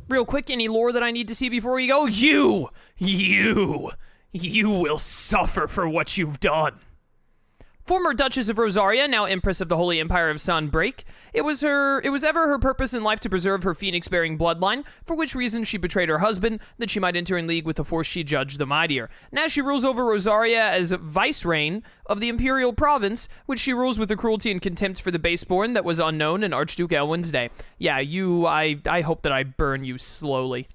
Real quick, any lore that I need to see before we go? You will suffer for what you've done. Former Duchess of Rosaria, now Empress of the Holy Empire of Sunbreak. It was ever her purpose in life to preserve her phoenix-bearing bloodline, for which reason she betrayed her husband, that she might enter in league with the force she judged the mightier. Now she rules over Rosaria as vicereign of the imperial province, which she rules with a cruelty and contempt for the baseborn that was unknown in Archduke Elwin's day. Yeah, I hope that I burn you slowly.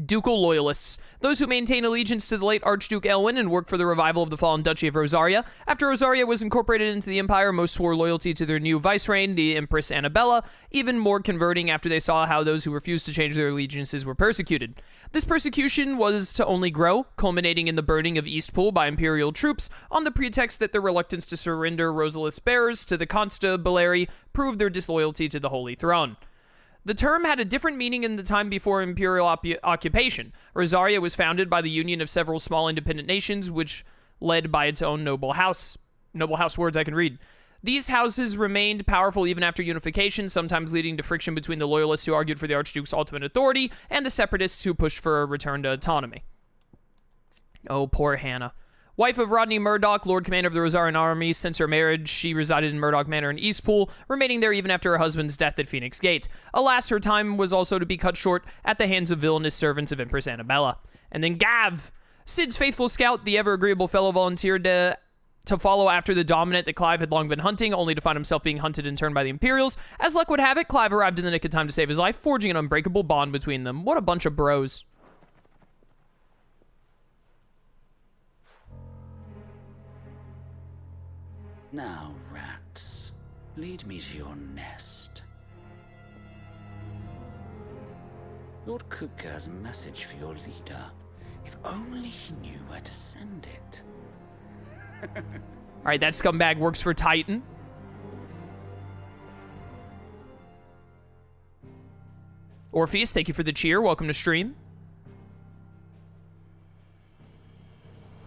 Ducal loyalists, those who maintain allegiance to the late Archduke Elwin and work for the revival of the fallen Duchy of Rosaria. After Rosaria was incorporated into the empire, most swore loyalty to their new vicereign, the Empress Annabella, even more converting after they saw how those who refused to change their allegiances were persecuted. This persecution was to only grow, culminating in the burning of Eastpool by imperial troops on the pretext that their reluctance to surrender Rosalith's bearers to the constabulary proved their disloyalty to the Holy Throne. The term had a different meaning in the time before imperial occupation. Rosaria was founded by the union of several small independent nations, which led by its own noble house. Noble house words I can read. These houses remained powerful even after unification, sometimes leading to friction between the loyalists who argued for the Archduke's ultimate authority and the separatists who pushed for a return to autonomy. Oh, poor Hannah. Wife of Rodney Murdoch, Lord Commander of the Rosarian Army, since her marriage, she resided in Murdoch Manor in Eastpool, remaining there even after her husband's death at Phoenix Gate. Alas, her time was also to be cut short at the hands of villainous servants of Empress Annabella. And then Gav, Sid's faithful scout, the ever-agreeable fellow volunteered to follow after the dominant that Clive had long been hunting, only to find himself being hunted in turn by the Imperials. As luck would have it, Clive arrived in the nick of time to save his life, forging an unbreakable bond between them. What a bunch of bros. Now, rats, lead me to your nest. Lord Kupka has a message for your leader. If only he knew where to send it. Alright, that scumbag works for Titan. Orpheus, thank you for the cheer. Welcome to stream.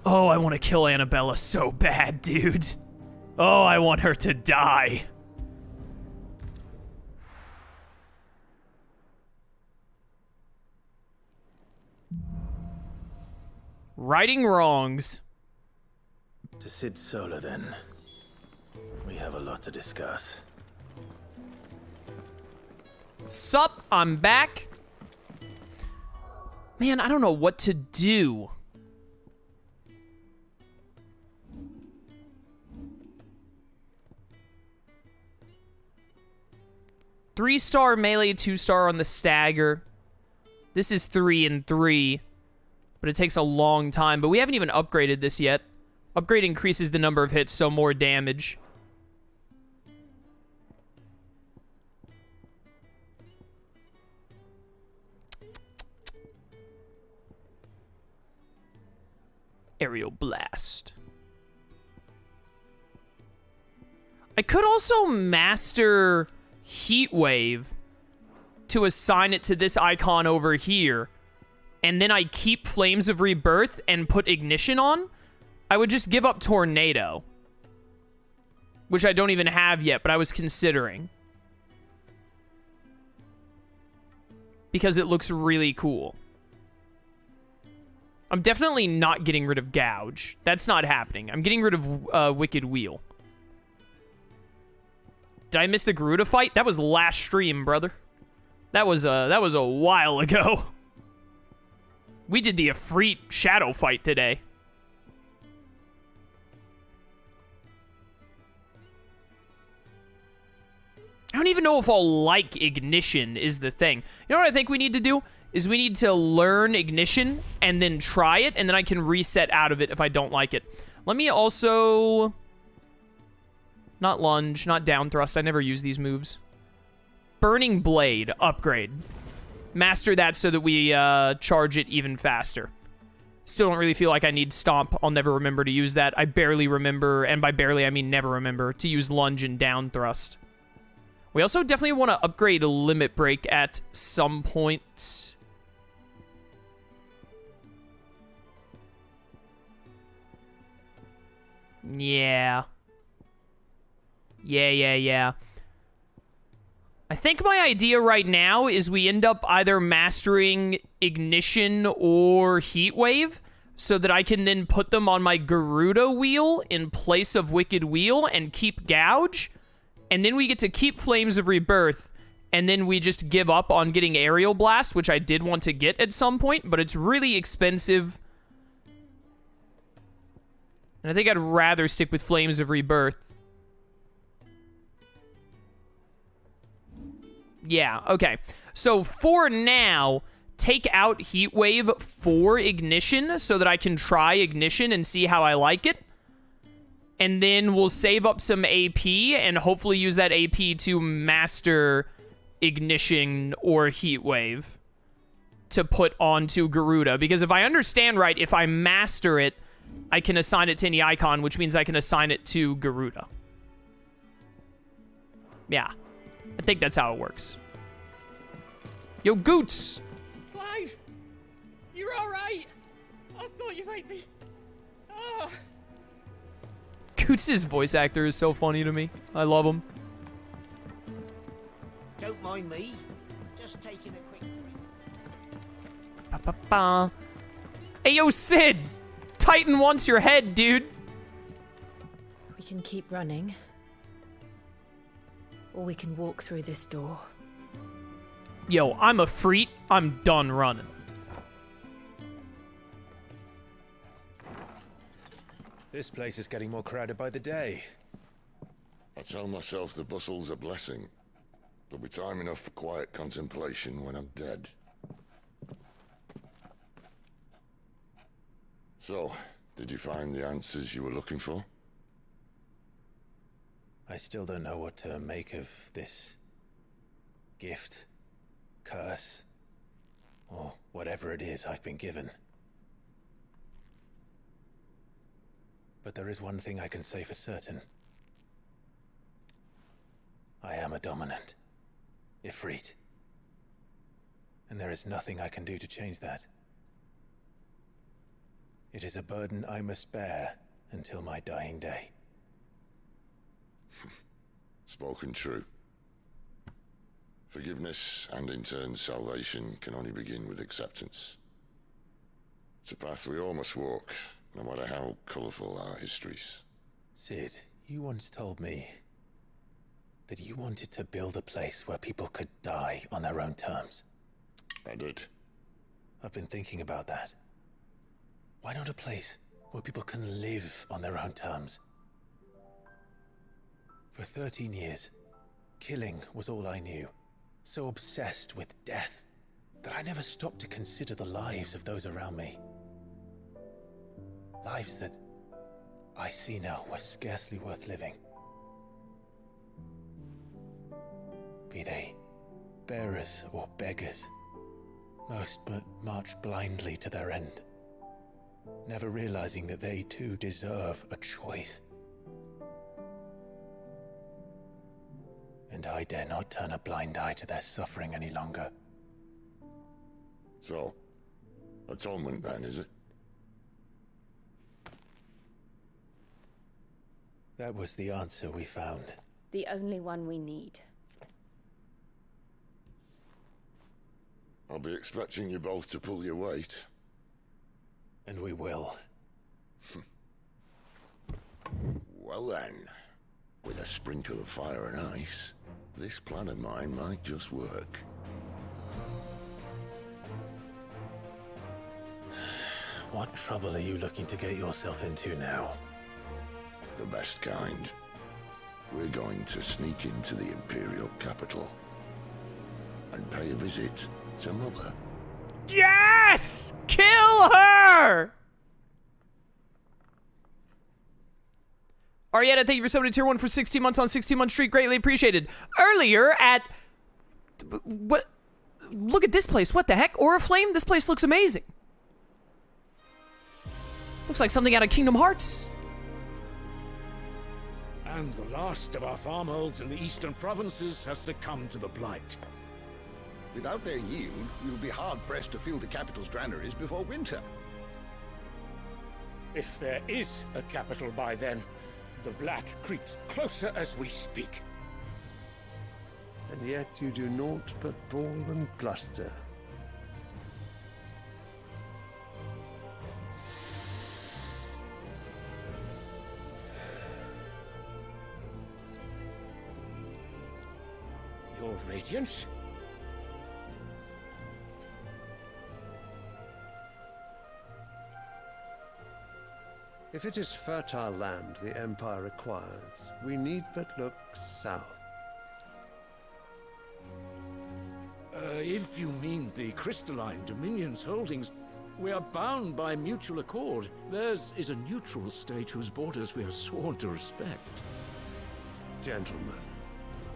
Oh, I want to kill Annabella so bad, dude. Oh, I want her to die. Righting wrongs. To Sid Solar, then. We have a lot to discuss. Sup, I'm back. Man, I don't know what to do. Three-star melee, 2-star on the stagger. This is 3 and 3, but it takes a long time. But we haven't even upgraded this yet. Upgrade increases the number of hits, so more damage. Aerial Blast. I could also master Heat Wave to assign it to this icon over here, and then I keep Flames of Rebirth and put Ignition on. I would just give up Tornado, which I don't even have yet, but I was considering, because it looks really cool. I'm definitely not getting rid of Gouge. That's not happening. I'm getting rid of Wicked Wheel. Did I miss the Garuda fight? That was last stream, brother. That was a while ago. We did the Ifrit Shadow fight today. I don't even know if I'll like Ignition is the thing. You know what I think we need to do? Is we need to learn Ignition and then try it, and then I can reset out of it if I don't like it. Let me also... Not lunge, not down thrust. I never use these moves. Burning Blade, upgrade. Master that so that we charge it even faster. Still don't really feel like I need Stomp. I'll never remember to use that. I barely remember, and by barely I mean never remember, to use lunge and down thrust. We also definitely want to upgrade a Limit Break at some point. Yeah. Yeah. I think my idea right now is we end up either mastering Ignition or Heatwave so that I can then put them on my Garuda wheel in place of Wicked Wheel and keep Gouge. And then we get to keep Flames of Rebirth, and then we just give up on getting Aerial Blast, which I did want to get at some point, but it's really expensive. And I think I'd rather stick with Flames of Rebirth. Yeah, okay. So for now, take out Heatwave for Ignition so that I can try Ignition and see how I like it. And then we'll save up some AP and hopefully use that AP to master Ignition or Heatwave to put onto Garuda. Because if I understand right, if I master it, I can assign it to any icon, which means I can assign it to Garuda. Yeah. I think that's how it works. Yo, Goots! Clive! You're alright! I thought you might be... Oh. Goots' voice actor is so funny to me. I love him. Don't mind me. Just taking a quick break. Ba-ba-ba. Hey, yo, Sid! Titan wants your head, dude! We can keep running. Or we can walk through this door. Yo, I'm a freak. I'm done running. This place is getting more crowded by the day. I tell myself the bustle's a blessing. There'll be time enough for quiet contemplation when I'm dead. So, did you find the answers you were looking for? I still don't know what to make of this gift, curse, or whatever it is I've been given. But there is one thing I can say for certain. I am a dominant, Ifrit. And there is nothing I can do to change that. It is a burden I must bear until my dying day. Spoken true. Forgiveness and in turn salvation can only begin with acceptance. It's a path we all must walk, no matter how colourful our histories. Sid, you once told me that you wanted to build a place where people could die on their own terms. I did. I've been thinking about that. Why not a place where people can live on their own terms? For 13 years, killing was all I knew. So obsessed with death that I never stopped to consider the lives of those around me. Lives that I see now were scarcely worth living. Be they bearers or beggars, most march blindly to their end, never realizing that they too deserve a choice. And I dare not turn a blind eye to their suffering any longer. So, atonement then, is it? That was the answer we found. The only one we need. I'll be expecting you both to pull your weight. And we will. Well then, with a sprinkle of fire and ice, this plan of mine might just work. What trouble are you looking to get yourself into now? The best kind. We're going to sneak into the Imperial capital and pay a visit to Mother. Yes! Kill her! Arietta, thank you for subbing to Tier 1 for 16 months on 16 Month Street. Greatly appreciated. Earlier at... What? Look at this place. What the heck? Oriflame? This place looks amazing. Looks like something out of Kingdom Hearts. And the last of our farmholds in the eastern provinces has succumbed to the Blight. Without their yield, we will be hard-pressed to fill the capital's granaries before winter. If there is a capital by then, the Black creeps closer as we speak. and yet you do naught but bawl and bluster. Your Radiance? If it is fertile land the Empire requires, we need but look south. If you mean the crystalline Dominion's holdings, we are bound by mutual accord. Theirs is a neutral state whose borders we are sworn to respect. Gentlemen,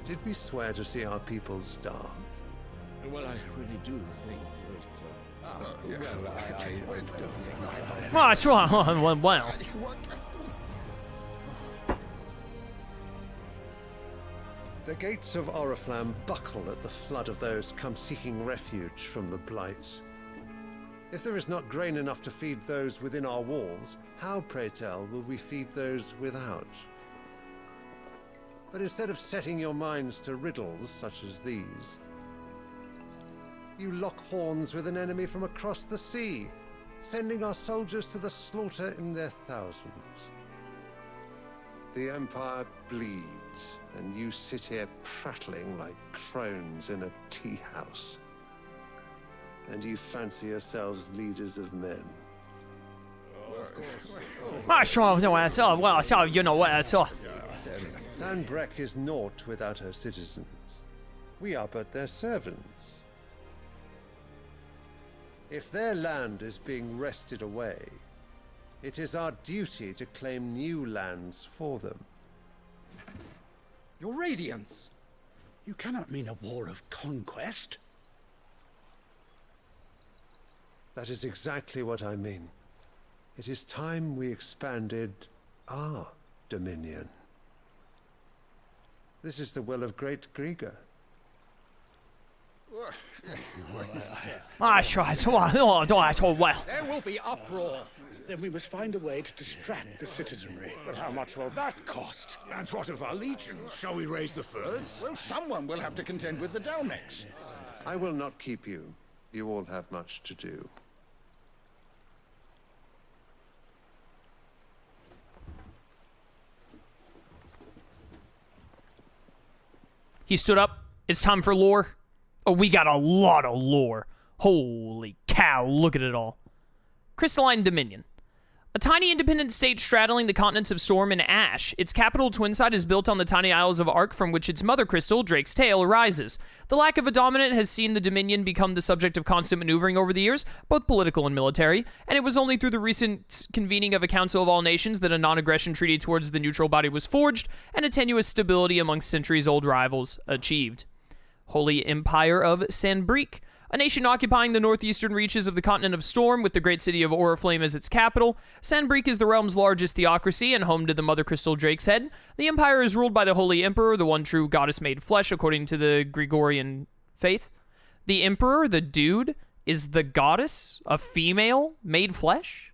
did we swear to see our people starve? Well, I really do think that... Ah, sure. Well. The gates of Oriflamme buckle at the flood of those come seeking refuge from the Blight. If there is not grain enough to feed those within our walls, how, pray tell, will we feed those without? But instead of setting your minds to riddles such as these, you lock horns with an enemy from across the sea, sending our soldiers to the slaughter in their thousands. The Empire bleeds, and you sit here prattling like crones in a tea house. And you fancy yourselves leaders of men. Ah, sure. That's all. Well, so you know what? That's all. Sanbreque is naught without her citizens. We are but their servants. If their land is being wrested away, it is our duty to claim new lands for them. Your Radiance! You cannot mean a war of conquest. That is exactly what I mean. It is time we expanded our dominion. This is the will of great Grieger. Ah, sure. So, that's all well. There will be uproar. Then we must find a way to distract the citizenry. But how much will that cost? And what of our legions? Shall we raise the furs? Well, someone will have to contend with the Dalmex. I will not keep you. You all have much to do. He stood up. It's time for lore. Oh, we got a lot of lore. Holy cow, look at it all. Crystalline Dominion. A tiny independent state straddling the continents of Storm and Ash. Its capital, Twinside, is built on the tiny isles of Ark from which its mother crystal, Drake's Tail, arises. The lack of a dominant has seen the Dominion become the subject of constant maneuvering over the years, both political and military, and it was only through the recent convening of a Council of All Nations that a non-aggression treaty towards the neutral body was forged, and a tenuous stability amongst centuries-old rivals achieved. Holy Empire of Sanbreque. A nation occupying the northeastern reaches of the continent of Storm with the great city of Oriflamme as its capital, Sanbreque is the realm's largest theocracy and home to the Mother Crystal Drake's Head. The empire is ruled by the Holy Emperor, the one true goddess made flesh according to the Gregorian faith. The Emperor, the dude, is the goddess, a female made flesh,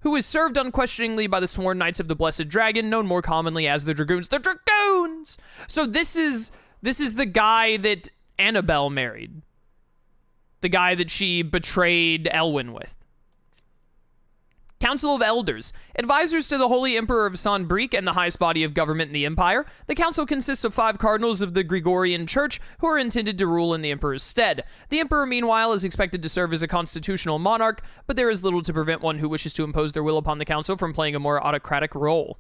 who is served unquestioningly by the sworn knights of the Blessed Dragon, known more commonly as the Dragoons. The Dragoons! So this is the guy that Annabelle married. The guy that she betrayed Elwyn with. Council of Elders, advisors to the Holy Emperor of Sanbreque and the highest body of government in the Empire. The council consists of 5 cardinals of the Gregorian Church who are intended to rule in the Emperor's stead. The Emperor, meanwhile, is expected to serve as a constitutional monarch, but there is little to prevent one who wishes to impose their will upon the council from playing a more autocratic role.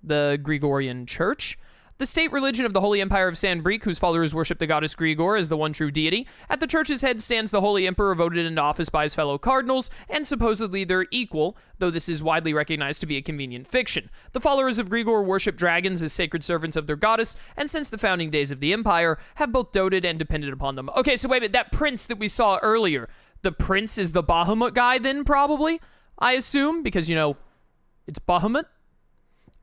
The Gregorian Church. The state religion of the Holy Empire of Sanbreque, whose followers worship the goddess Grigor as the one true deity. At the church's head stands the Holy Emperor, voted into office by his fellow cardinals, and supposedly their equal, though this is widely recognized to be a convenient fiction. The followers of Grigor worship dragons as sacred servants of their goddess, and since the founding days of the Empire, have both doted and depended upon them. Okay, so wait a minute, that prince that we saw earlier, the prince is the Bahamut guy then, probably? I assume, because, you know, it's Bahamut?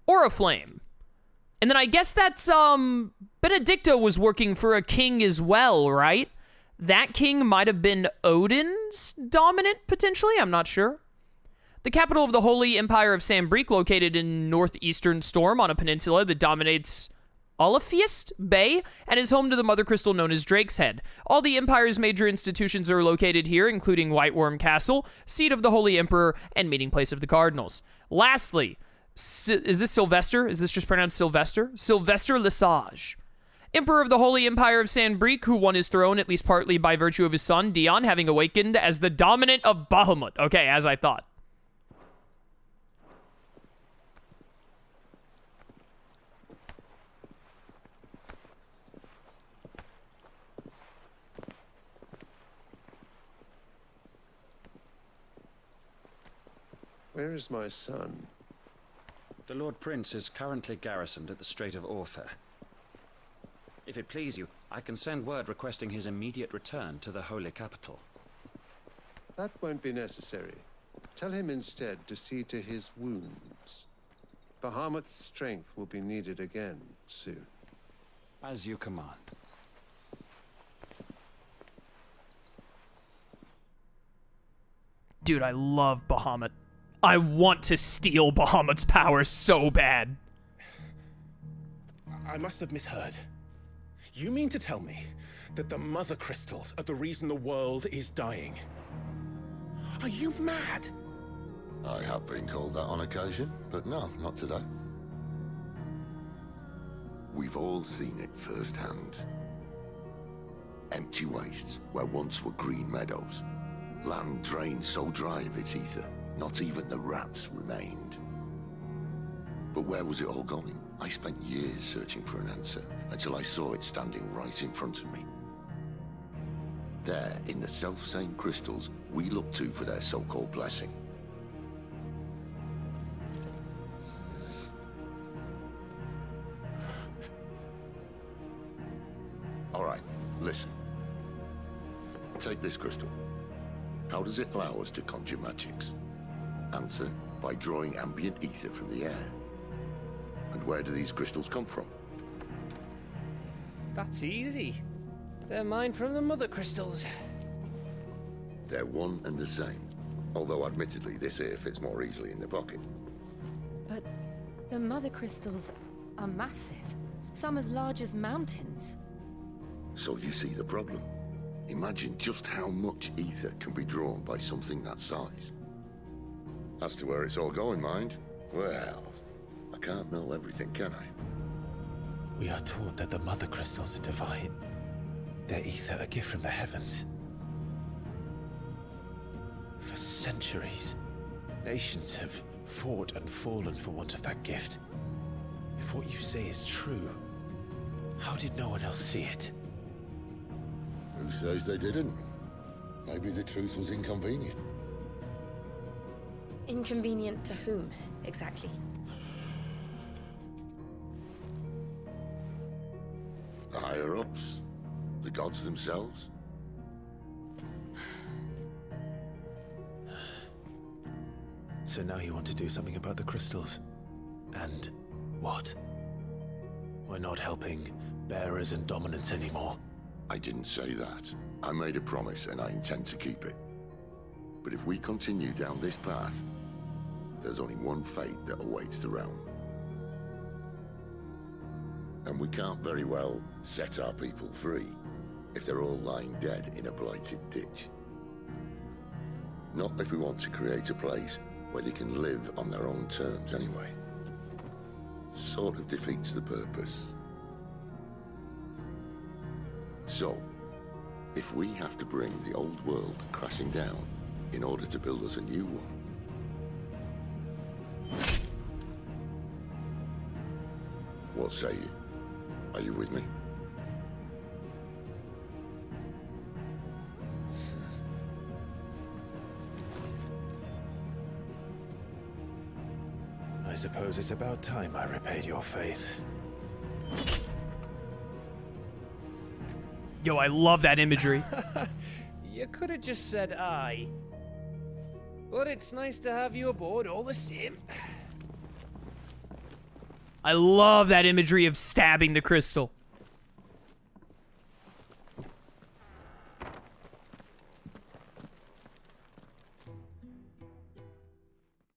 Oriflamme. And then I guess that's, Benedicta was working for a king as well, right? That king might have been Odin's dominant, potentially? I'm not sure. The capital of the Holy Empire of Sanbreque, located in northeastern Storm on a peninsula that dominates Olifiest Bay and is home to the mother crystal known as Drake's Head. All the Empire's major institutions are located here, including White Worm Castle, seat of the Holy Emperor, and meeting place of the Cardinals. Lastly, is this Sylvester? Is this just pronounced Sylvester? Sylvester Lesage, Emperor of the Holy Empire of Sanbreque, who won his throne at least partly by virtue of his son, Dion, having awakened as the dominant of Bahamut. Okay, as I thought. Where is my son? The Lord Prince is currently garrisoned at the Strait of Orther. If it please you, I can send word requesting his immediate return to the Holy Capital. That won't be necessary. Tell him instead to see to his wounds. Bahamut's strength will be needed again soon. As you command. Dude, I love Bahamut. I want to steal Bahamut's power so bad. I must have misheard. You mean to tell me that the mother crystals are the reason the world is dying? Are you mad? I have been called that on occasion, but no, not today. We've all seen it firsthand. Empty wastes where once were green meadows. Land drained so dry of its ether, not even the rats remained. But where was it all going? I spent years searching for an answer, until I saw it standing right in front of me. There, in the self-same crystals we look to for their so-called blessing. All right, listen. Take this crystal. How does it allow us to conjure magics? Answer, by drawing ambient ether from the air. And where do these crystals come from? That's easy. They're mined from the mother crystals. They're one and the same. Although admittedly this here fits more easily in the pocket. But the mother crystals are massive. Some as large as mountains. So you see the problem. Imagine just how much ether can be drawn by something that size. As to where it's all going, mind, well, I can't know everything, can I? We are taught that the mother crystals are divine. Their ether a gift from the heavens. For centuries, nations have fought and fallen for want of that gift. If what you say is true, how did no one else see it? Who says they didn't? Maybe the truth was inconvenient. Inconvenient to whom, exactly? The higher-ups? The gods themselves? So now you want to do something about the crystals? And what? We're not helping bearers and dominants anymore. I didn't say that. I made a promise and I intend to keep it. But if we continue down this path, there's only one fate that awaits the realm. And we can't very well set our people free if they're all lying dead in a blighted ditch. Not if we want to create a place where they can live on their own terms anyway. Sort of defeats the purpose. So, if we have to bring the old world crashing down in order to build us a new one, what say you? Are you with me? I suppose it's about time I repaid your faith. Yo, I love that imagery. You could have just said aye. But it's nice to have you aboard all the same. I love that imagery of stabbing the crystal.